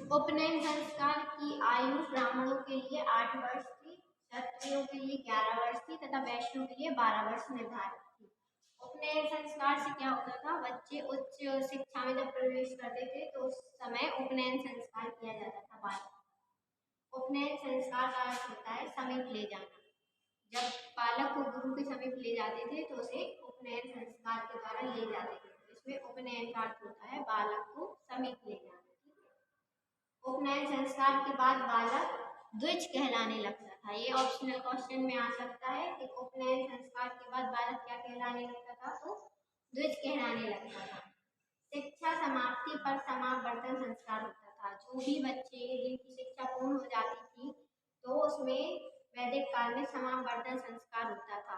उपनयन संस्कार की आयु ब्राह्मणों के लिए 8 वर्ष थी, क्षत्रियों के लिए 11 वर्ष थी तथा वैश्यों के लिए 12 वर्ष निर्धारित थी। उपनयन संस्कार से क्या होता था, बच्चे उच्च शिक्षा में जब प्रवेश करते थे तो उस समय उपनयन संस्कार किया जाता था बालक। उपनयन संस्कार का अर्थ होता है समीप ले जाना। जब बालक को गुरु के समीप ले जाते थे तो उसे उपनयन संस्कार के द्वारा ले जाते थे। इसमें उपनयन का अर्थ होता है बालक को समीप ले जाना। उपनयन संस्कार के बाद बालक द्विज कहलाने लगता था। ये ऑप्शनल क्वेश्चन में आ सकता है कि उपनयन संस्कार के बाद बालक क्या कहलाने लगता था, तो द्विज कहलाने लगता था। शिक्षा समाप्ति पर समावर्तन संस्कार होता था। जो भी बच्चे जिनकी शिक्षा पूर्ण हो जाती थी तो उसमें वैदिक काल में समावर्तन संस्कार होता था,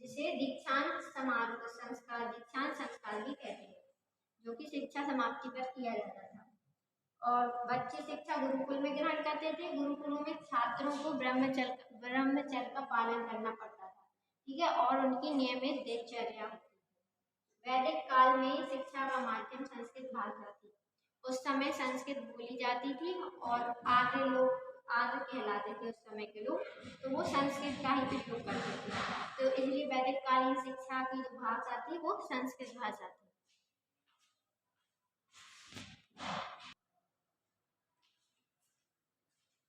जिसे दीक्षांत समारोह संस्कार, दीक्षांत संस्कार भी कहते हैं, जो कि शिक्षा समाप्ति पर किया जाता था। और बच्चे शिक्षा गुरुकुल में ग्रहण करते थे। गुरुकुलों में छात्रों को ब्रह्मचर्य का पालन करना पड़ता था, ठीक है, और उनकी नियमित दिनचर्या होती थी। वैदिक काल में शिक्षा का माध्यम संस्कृत भाषा थी। उस समय संस्कृत बोली जाती थी और आर्य कहलाते थे उस समय के लोग, तो वो संस्कृत का ही उपयोग करते थे। तो इसलिए वैदिक कालीन शिक्षा की जो भाषा थी वो संस्कृत भाषा थी।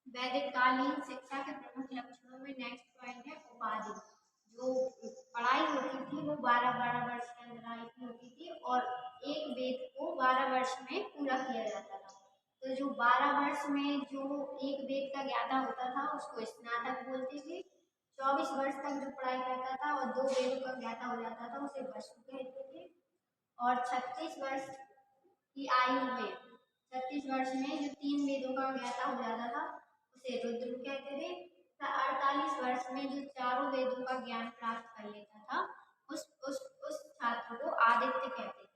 वैदिक कालीन शिक्षा के प्रमुख लक्षणों में नेक्स्ट पॉइंट है उपाधि। जो पढ़ाई होती थी वो 12-12 वर्ष के अंदर होती थी और एक वेद को 12 वर्ष में पूरा किया जाता था। तो जो 12 वर्ष में जो एक वेद का ज्ञाता होता था उसको स्नातक बोलते थे। 24 वर्ष तक जो पढ़ाई करता था और 2 वेदों का ज्ञाता हो जाता था उसे वसु कहते थे। और 36 वर्ष की आयु में 36 वर्ष में जो 3 वेदों का ज्ञाता हो जाता था उसे रुद्र कहते थे। 48 वर्ष में जो चारों वेदों का ज्ञान प्राप्त कर लेता था उस छात्र को आदित्य कहते थे।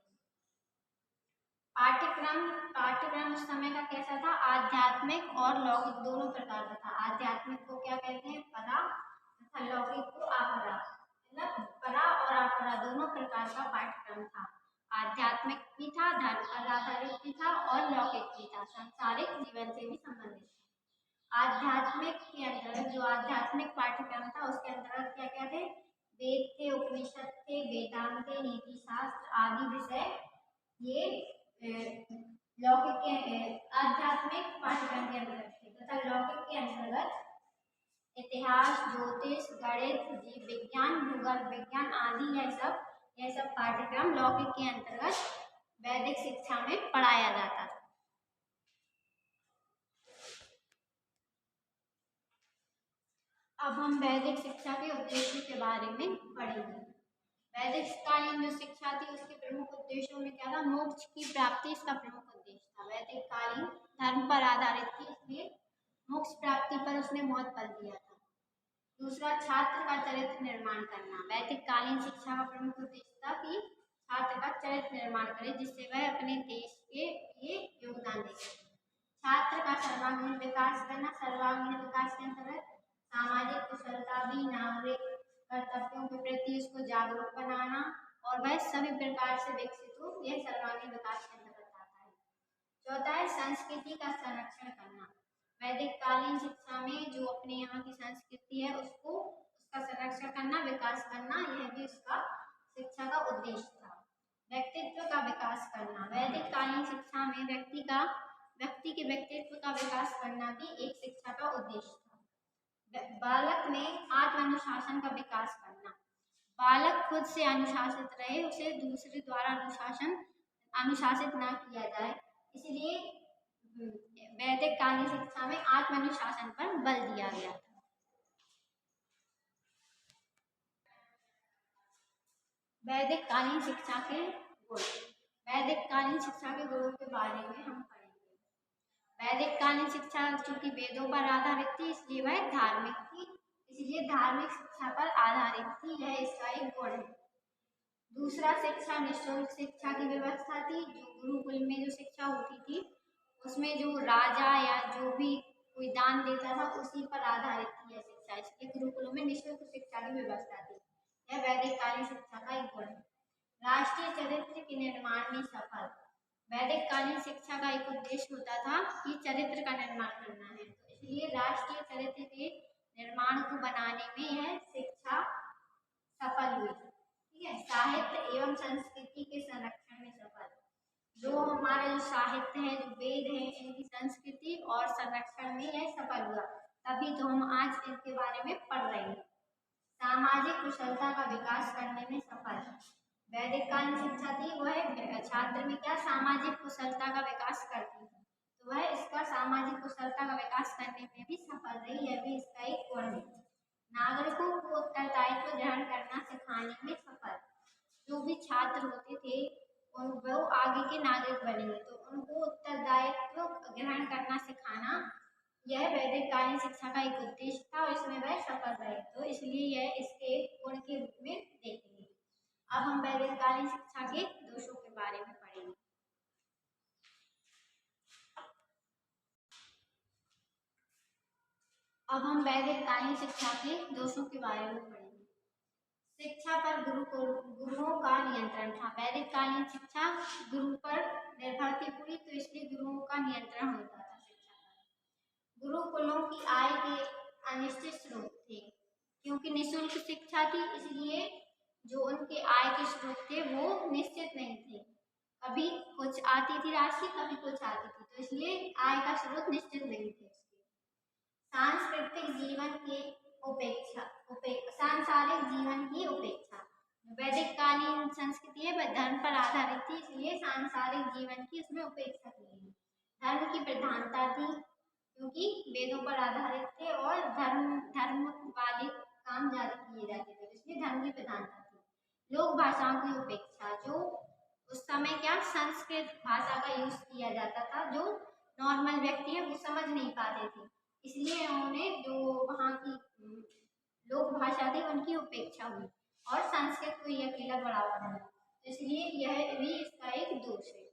पाठ्यक्रम उस समय का कैसा था, आध्यात्मिक और लौकिक दोनों प्रकार का था। आध्यात्मिक को क्या कहते हैं, परा, तथा लौकिक को अपरा। मतलब परा और अपरा दोनों प्रकार का पाठ्यक्रम था। आध्यात्मिक भी था, धर्म पर आधारित भी था और लौकिक भी था, सांसारिक जीवन से भी संबंधित था। आध्यात्मिक के अंतर्गत जो आध्यात्मिक पाठ्यक्रम था उसके अंतर्गत क्या क्या थे, वेद थे, उपनिषद थे, वेदांत थे, नीति शास्त्र आदि विषय ये लौकिक के आध्यात्मिक पाठ्यक्रम के अंतर्गत थे। तथा लौकिक के अंतर्गत इतिहास, ज्योतिष, गणित, जीव विज्ञान, भूगोल विज्ञान आदि यह सब पाठ्यक्रम लौकिक के अंतर्गत वैदिक शिक्षा में पढ़ाया जाता था। अब हम वैदिक शिक्षा के उद्देश्य के बारे में पढ़ेंगे। वैदिक कालीन जो शिक्षा थी उसके प्रमुख उद्देश्यों में क्या था, मोक्ष की प्राप्ति इसका प्रमुख उद्देश्य था। वैदिक कालीन धर्म पर आधारित थी, इसलिए मोक्ष प्राप्ति पर उसने बहुत बल दिया था। दूसरा, छात्र का चरित्र निर्माण करना। वैदिक कालीन शिक्षा का प्रमुख उद्देश्य था कि छात्र का चरित्र निर्माण करे जिससे वह अपने देश के लिए योगदान दे सके। छात्र का सर्वांगीण विकास करना। सर्वांगीण विकास के अंतर्गत सामाजिक कुशलता भी, नागरिक कर्तव्यों के प्रति उसको जागरूक बनाना और वह सभी प्रकार से विकसित हो, यह सर्वांगीण विकास के अंतर्गत आता है। चौथा है संस्कृति का संरक्षण करना। वैदिक कालीन शिक्षा में जो अपने यहाँ की संस्कृति है उसका संरक्षण करना, विकास करना, यह भी उसका शिक्षा का उद्देश्य था। व्यक्तित्व का विकास करना। वैदिक कालीन शिक्षा में व्यक्ति के व्यक्तित्व का विकास करना भी एक शिक्षा का उद्देश्य था। बालक में आत्मानुशासन का विकास करना। बालक खुद से अनुशासित रहे, उसे दूसरे द्वारा अनुशासित ना किया जाए, इसलिए वैदिक कालीन शिक्षा में आत्मानुशासन पर बल दिया गया था। वैदिक कालीन शिक्षा के गुण। वैदिक कालीन शिक्षा के गुणों के बारे में हम पढ़ेंगे। वैदिक कालीन शिक्षा चूंकि वेदों पर आधारित थी इसलिए वह धार्मिक थी, इसलिए धार्मिक शिक्षा पर आधारित थी, यह इसका एक गुण है। दूसरा, शिक्षा निःशुल्क शिक्षा की व्यवस्था थी। जो गुरुकुल में जो शिक्षा होती थी उसमें जो राजा या जो भी कोई दान देता था उसी पर आधारित थी यह शिक्षा, इसलिए गुरुकुलों में निःशुल्क शिक्षा की व्यवस्था थी, यह वैदिक कालीन शिक्षा का एक गुण है। राष्ट्रीय चरित्र के निर्माण में सफल। वैदिक कालीन शिक्षा का एक उद्देश्य होता था कि चरित्र का निर्माण करना है, तो इसलिए राष्ट्रीय चरित्र के निर्माण को बनाने में यह शिक्षा सफल हुई। ठीक है, साहित्य एवं संस्कृति के संरक्षण में सफल। जो हमारा जो साहित्य है, जो वेद है, इनकी संस्कृति और संरक्षण में यह सफल हुआ, तभी तो हम आज इनके बारे में पढ़ रहे हैं। सामाजिक कुशलता का विकास करने में सफल। वैदिक कालीन शिक्षा थी वह छात्र में क्या सामाजिक कुशलता का विकास करती थी, तो वह इसका सामाजिक कुशलता का विकास करने में भी सफल रही, यह भी इसका एक गुण है। नागरिकों को उत्तरदायित्व ग्रहण करना सिखाने में सफल। जो भी छात्र होते थे वो आगे के नागरिक बनेंगे, तो उनको उत्तरदायित्व ग्रहण करना सिखाना यह वैदिक कालीन शिक्षा का एक उद्देश्य था और इसमें वह सफल रहे, तो इसलिए यह इसके गुण के रूप में देखेंगे। अब हम वैदिक कालीन शिक्षा के दोषों के बारे में पढ़ेंगे। अब हम वैदिक कालीन शिक्षा के दोषों के बारे में पढ़ेंगे। शिक्षा पर गुरुओं का नियंत्रण था। वैदिक कालीन शिक्षा गुरु पर निर्भर थी पूरी, तो इसलिए गुरुओं का नियंत्रण होता था शिक्षा पर। गुरुकुलों की आय के अनिश्चित स्रोत थे, क्योंकि निःशुल्क शिक्षा थी, इसलिए जो उनके आय के स्रोत थे वो निश्चित नहीं थे। कभी कुछ आती थी राशि, कभी कुछ आती थी, तो इसलिए आय का स्रोत निश्चित नहीं थे। सांस्कृतिक जीवन के सांसारिक जीवन की उपेक्षा। वैदिक कालीन संस्कृति है वह धर्म पर आधारित थी, इसलिए सांसारिक जीवन की उसमें उपेक्षा की। धर्म की प्रधानता थी, क्योंकि वेदों पर आधारित थे और धर्म वाले काम ज्यादा किए जाते थे, इसलिए धर्म की प्रधानता थी। लोक भाषाओं की उपेक्षा। जो उस समय क्या संस्कृत भाषा का यूज किया जाता था, जो नॉर्मल व्यक्ति है वो समझ नहीं पाते थे, इसलिए उन्होंने जो वहाँ की लोक भाषा थी उनकी उपेक्षा हुई और संस्कृत को ही अकेला बढ़ावा मिला, इसलिए यह भी इसका एक दोष है।